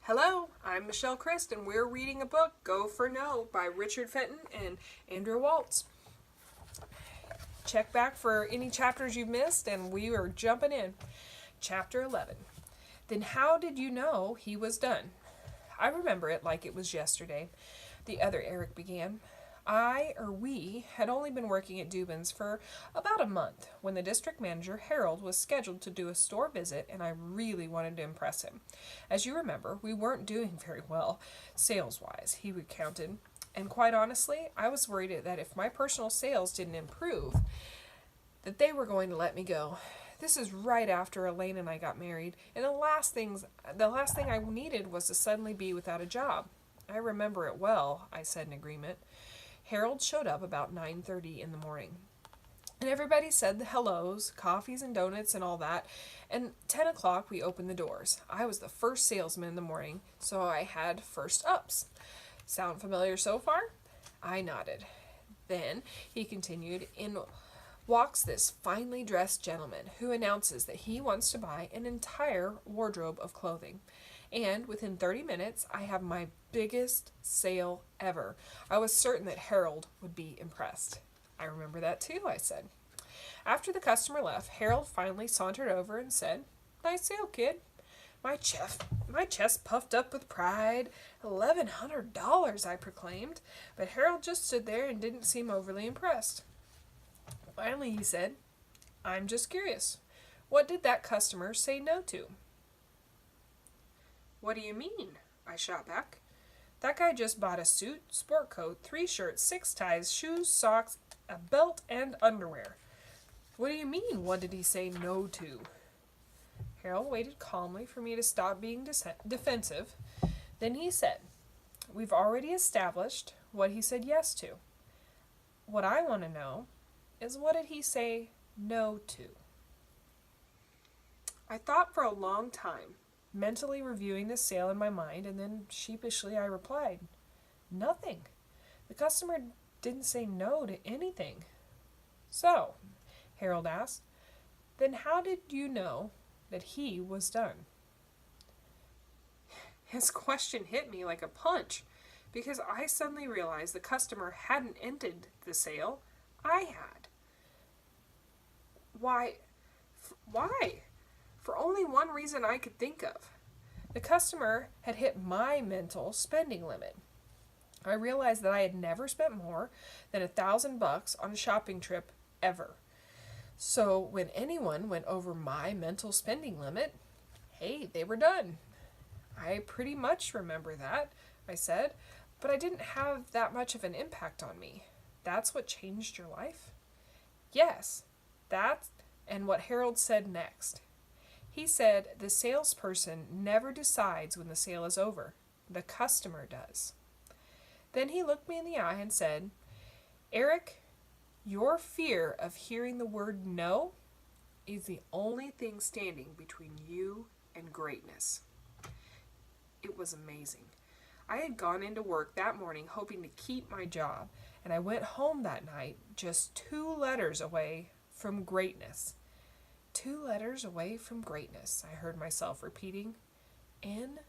Hello, I'm Michelle Christ, and we're reading a book, Go for No, by Richard Fenton and Andrew Waltz. Check back for any chapters you've missed, and we are jumping in. Chapter 11. Then how did you know he was done? I remember it like it was yesterday. The other Eric began. We, had only been working at Dubin's for about a month when the district manager, Harold, was scheduled to do a store visit, and I really wanted to impress him. As you remember, we weren't doing very well, sales-wise, he recounted, and quite honestly, I was worried that if my personal sales didn't improve, that they were going to let me go. This is right after Elaine and I got married, and the last thing I needed was to suddenly be without a job. I remember it well, I said in agreement. Harold showed up about 9:30 in the morning. And everybody said the hellos, coffees and donuts and all that. And 10 o'clock we opened the doors. I was the first salesman in the morning, so I had first ups. Sound familiar so far? I nodded. Then, he continued, in walks this finely dressed gentleman who announces that he wants to buy an entire wardrobe of clothing. And within 30 minutes, I have my biggest sale ever. I was certain that Harold would be impressed. I remember that too, I said. After the customer left, Harold finally sauntered over and said, "Nice sale, kid." My chest puffed up with pride. $1,100, I proclaimed. But Harold just stood there and didn't seem overly impressed. Finally, he said, "I'm just curious. What did that customer say no to?" "What do you mean?" I shot back. "That guy just bought a suit, sport coat, 3 shirts, 6 ties, shoes, socks, a belt, and underwear." "What do you mean, what did he say no to?" Harold waited calmly for me to stop being defensive. Then he said, "We've already established what he said yes to. What I want to know is what did he say no to?" I thought for a long time, mentally reviewing the sale in my mind, and then sheepishly I replied, "Nothing. The customer didn't say no to anything." "So," Harold asked, "then how did you know that he was done?" His question hit me like a punch, because I suddenly realized the customer hadn't ended the sale. I had. Why? For only one reason I could think of. The customer had hit my mental spending limit. I realized that I had never spent more than $1,000 on a shopping trip ever. So when anyone went over my mental spending limit, hey, they were done. "I pretty much remember that," I said, "but I didn't have that much of an impact on me." "That's what changed your life?" "Yes, that and what Harold said next. He said the salesperson never decides when the sale is over. The customer does." Then he looked me in the eye and said, "Eric, your fear of hearing the word no is the only thing standing between you and greatness." It was amazing. I had gone into work that morning hoping to keep my job, and I went home that night just 2 letters away from greatness. 2 letters away from greatness, I heard myself repeating. N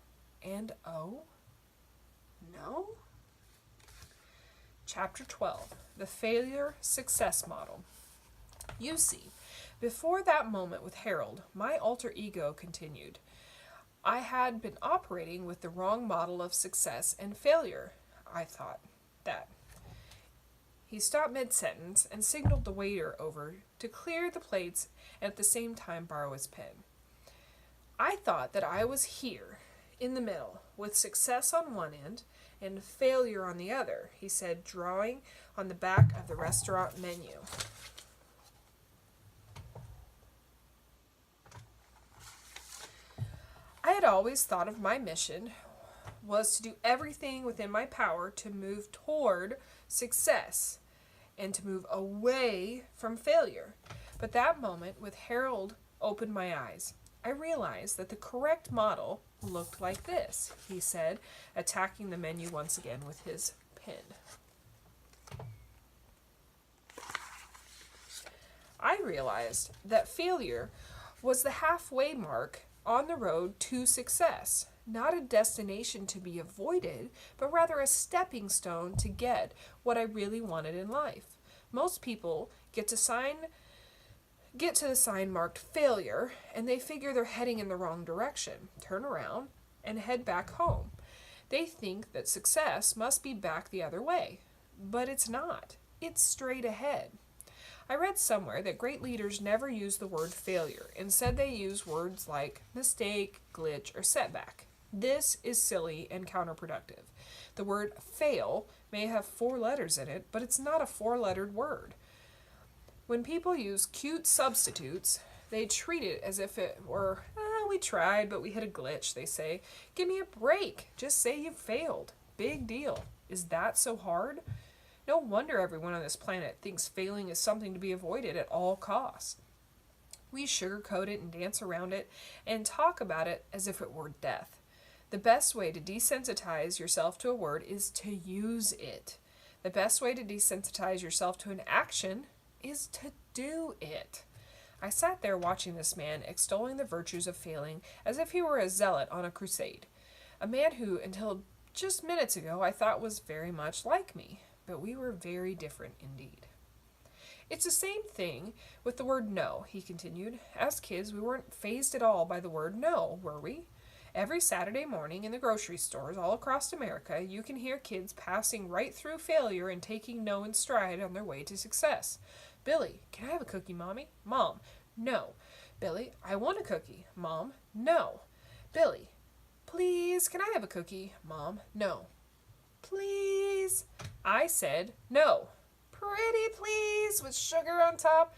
and O? No? Chapter 12. The Failure Success Model. You see, before that moment with Harold, my alter ego continued. I had been operating with the wrong model of success and failure, I thought that. He stopped mid-sentence and signaled the waiter over to clear the plates and at the same time borrow his pen. I thought that I was here, in the middle, with success on one end and failure on the other, he said, drawing on the back of the restaurant menu. I had always thought of my mission was to do everything within my power to move toward success and to move away from failure. But that moment with Harold opened my eyes. I realized that the correct model looked like this, he said, attacking the menu once again with his pen. I realized that failure was the halfway mark on the road to success, not a destination to be avoided, but rather a stepping stone to get what I really wanted in life. Most people get to the sign marked failure, and they figure they're heading in the wrong direction, turn around, and head back home. They think that success must be back the other way, but it's not. It's straight ahead. I read somewhere that great leaders never use the word failure. Instead, they use words like mistake, glitch, or setback. This is silly and counterproductive. The word fail may have 4 letters in it, but it's not a 4-lettered word. When people use cute substitutes, they treat it as if it were, we tried, but we hit a glitch, they say. Give me a break. Just say you failed. Big deal. Is that so hard? No wonder everyone on this planet thinks failing is something to be avoided at all costs. We sugarcoat it and dance around it and talk about it as if it were death. The best way to desensitize yourself to a word is to use it. The best way to desensitize yourself to an action is to do it. I sat there watching this man extolling the virtues of failing as if he were a zealot on a crusade. A man who, until just minutes ago, I thought was very much like me. But we were very different indeed. It's the same thing with the word no, he continued. As kids, we weren't fazed at all by the word no, were we? Every Saturday morning in the grocery stores all across America, you can hear kids passing right through failure and taking no in stride on their way to success. Billy, can I have a cookie, Mommy? Mom, no. Billy, I want a cookie. Mom, no. Billy, please, can I have a cookie? Mom, no. Please. I said no. Pretty please, with sugar on top.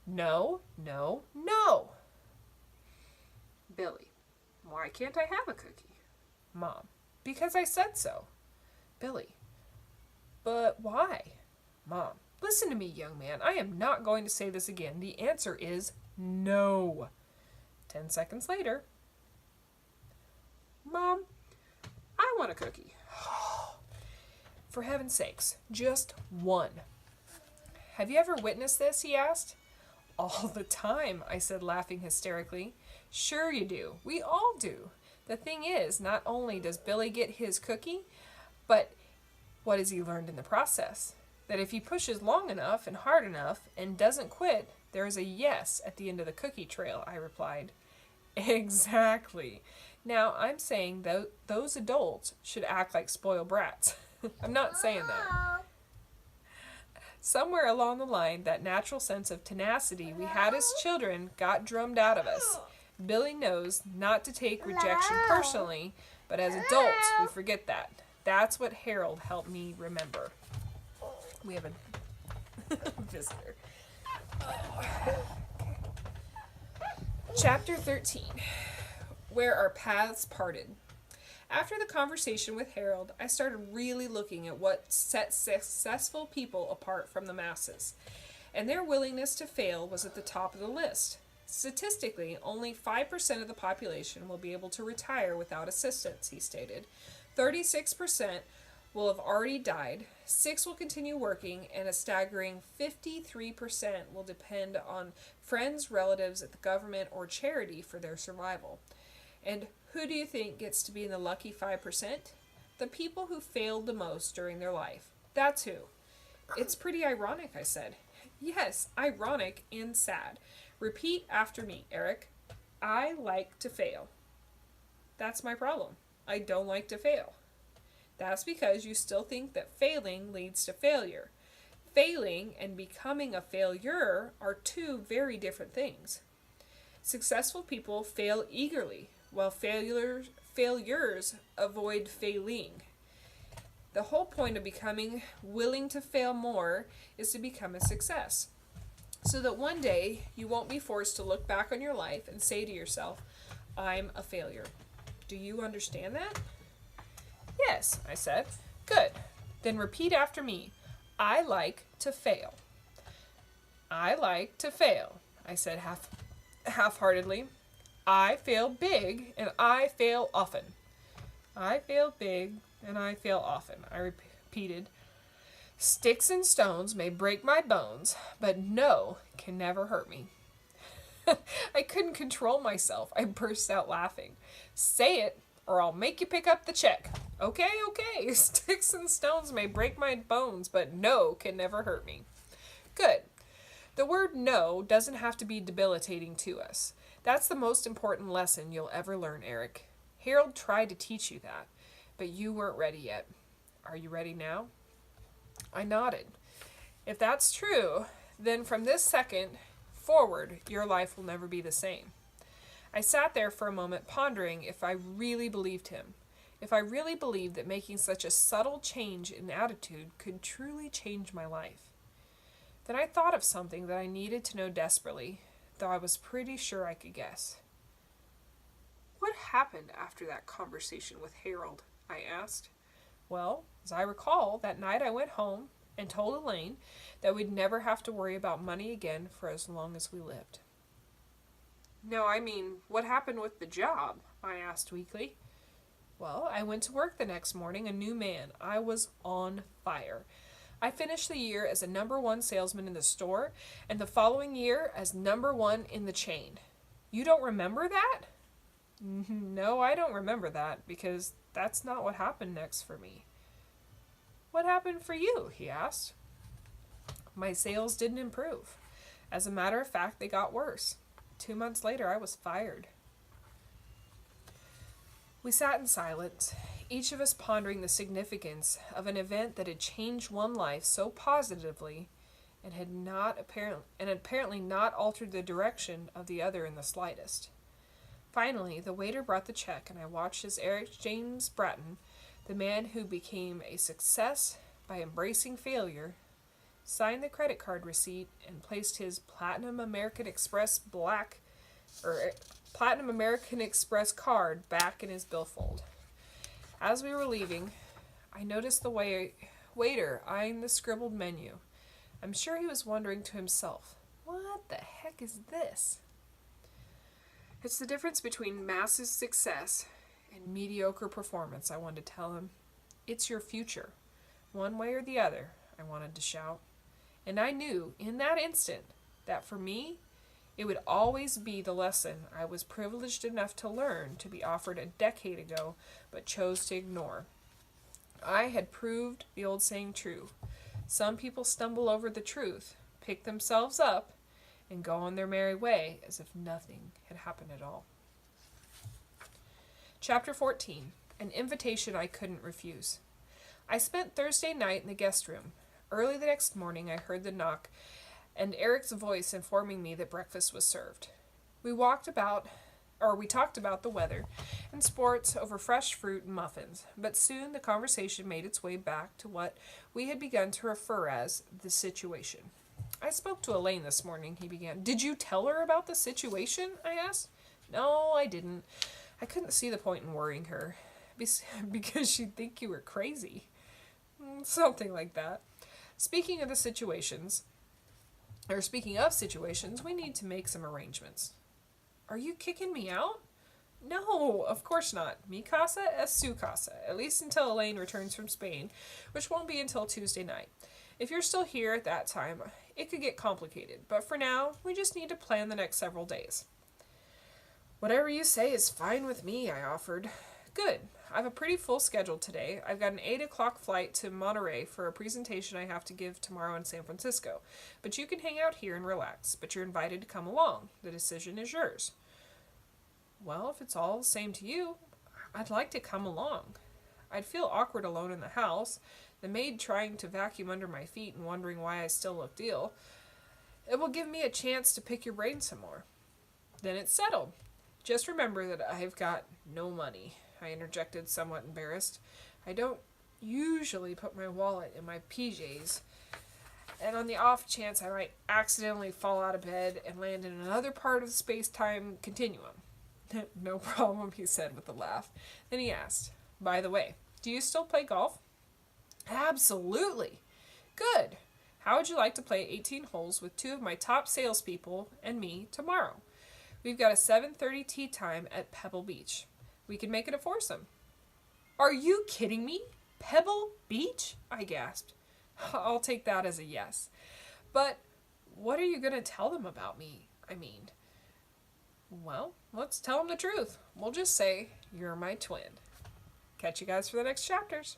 No, no, no. Billy, why can't I have a cookie? Mom, because I said so. Billy, but why? Mom, listen to me, young man. I am not going to say this again. The answer is no. 10 seconds later. Mom, I want a cookie. For heaven's sakes, just one. Have you ever witnessed this, he asked. All the time, I said, laughing hysterically. Sure you do. We all do. The thing is, not only does Billy get his cookie, but what has he learned in the process? That if he pushes long enough and hard enough and doesn't quit, there is a yes at the end of the cookie trail, I replied. Exactly. Now, I'm saying those adults should act like spoiled brats. I'm not saying that. Somewhere along the line, that natural sense of tenacity we had as children got drummed out of us. Billy knows not to take rejection personally, but as adults, we forget that. That's what Harold helped me remember. We have a visitor. Chapter 13, Where Our Paths Parted. After the conversation with Harold, I started really looking at what sets successful people apart from the masses, and their willingness to fail was at the top of the list. Statistically, only 5% of the population will be able to retire without assistance, he stated. 36% will have already died, 6% will continue working, and a staggering 53% will depend on friends, relatives at the government, or charity for their survival. And who do you think gets to be in the lucky 5%? The people who failed the most during their life. That's who. It's pretty ironic, I said. Yes, ironic and sad. Repeat after me, Eric. I like to fail. That's my problem. I don't like to fail. That's because you still think that failing leads to failure. Failing and becoming a failure are two very different things. Successful people fail eagerly, while failures avoid failing. The whole point of becoming willing to fail more is to become a success, so that one day you won't be forced to look back on your life and say to yourself, I'm a failure. Do you understand that? Yes, I said. Good. Then repeat after me. I like to fail. I like to fail, I said half-heartedly. I fail big and I fail often. I fail big and I fail often, I repeated. Sticks and stones may break my bones, but no can never hurt me. I couldn't control myself. I burst out laughing. Say it. or I'll make you pick up the check. Okay, okay. Sticks and stones may break my bones, but no can never hurt me. Good. The word no doesn't have to be debilitating to us. That's the most important lesson you'll ever learn, Eric. Harold tried to teach you that, but you weren't ready yet. Are you ready now? I nodded. If that's true, then from this second forward, your life will never be the same. I sat there for a moment pondering if I really believed him. If I really believed that making such a subtle change in attitude could truly change my life. Then I thought of something that I needed to know desperately, though I was pretty sure I could guess. What happened after that conversation with Harold? I asked. Well, as I recall, that night I went home and told Elaine that we'd never have to worry about money again for as long as we lived. No, I mean, what happened with the job? I asked weakly. Well, I went to work the next morning a new man. I was on fire. I finished the year as a #1 salesman in the store, and the following year as #1 in the chain. You don't remember that? No, I don't remember that, because that's not what happened next for me. What happened for you? He asked. My sales didn't improve. As a matter of fact, they got worse. 2 months later, I was fired. We sat in silence, each of us pondering the significance of an event that had changed one life so positively and had apparently not altered the direction of the other in the slightest. Finally, the waiter brought the check, and I watched as Eric James Bratton, the man who became a success by embracing failure, signed the credit card receipt and placed his Platinum American Express card back in his billfold. As we were leaving, I noticed the waiter eyeing the scribbled menu. I'm sure he was wondering to himself, what the heck is this? It's the difference between massive success and mediocre performance, I wanted to tell him. It's your future. One way or the other, I wanted to shout. And I knew, in that instant, that for me, it would always be the lesson I was privileged enough to learn to be offered a decade ago, but chose to ignore. I had proved the old saying true. Some people stumble over the truth, pick themselves up, and go on their merry way as if nothing had happened at all. Chapter 14. An invitation I couldn't refuse. I spent Thursday night in the guest room. Early the next morning I heard the knock and Eric's voice informing me that breakfast was served. We talked about the weather and sports over fresh fruit and muffins, but soon the conversation made its way back to what we had begun to refer as the situation. I spoke to Elaine this morning, he began. Did you tell her about the situation? I asked. No, I didn't. I couldn't see the point in worrying her, because she'd think you were crazy. Something like that. Speaking of situations, we need to make some arrangements. Are you kicking me out? No, of course not. Mi casa es su casa, at least until Elaine returns from Spain, which won't be until Tuesday night. If you're still here at that time, it could get complicated, but for now, we just need to plan the next several days. Whatever you say is fine with me, I offered. Good. I have a pretty full schedule today. I've got an 8 o'clock flight to Monterey for a presentation I have to give tomorrow in San Francisco. But you can hang out here and relax, but you're invited to come along. The decision is yours. Well, if it's all the same to you, I'd like to come along. I'd feel awkward alone in the house, the maid trying to vacuum under my feet and wondering why I still looked ill. It will give me a chance to pick your brain some more. Then it's settled. Just remember that I've got no money, I interjected, somewhat embarrassed. I don't usually put my wallet in my PJs, and on the off chance I might accidentally fall out of bed and land in another part of the space-time continuum. No problem, he said with a laugh. Then he asked, by the way, do you still play golf? Absolutely. Good. How would you like to play 18 holes with 2 of my top salespeople and me tomorrow? We've got a 7:30 tee time at Pebble Beach. We can make it a foursome. Are you kidding me? Pebble Beach? I gasped. I'll take that as a yes. But what are you going to tell them about me? Well, let's tell them the truth. We'll just say You're my twin. Catch you guys for the next chapters.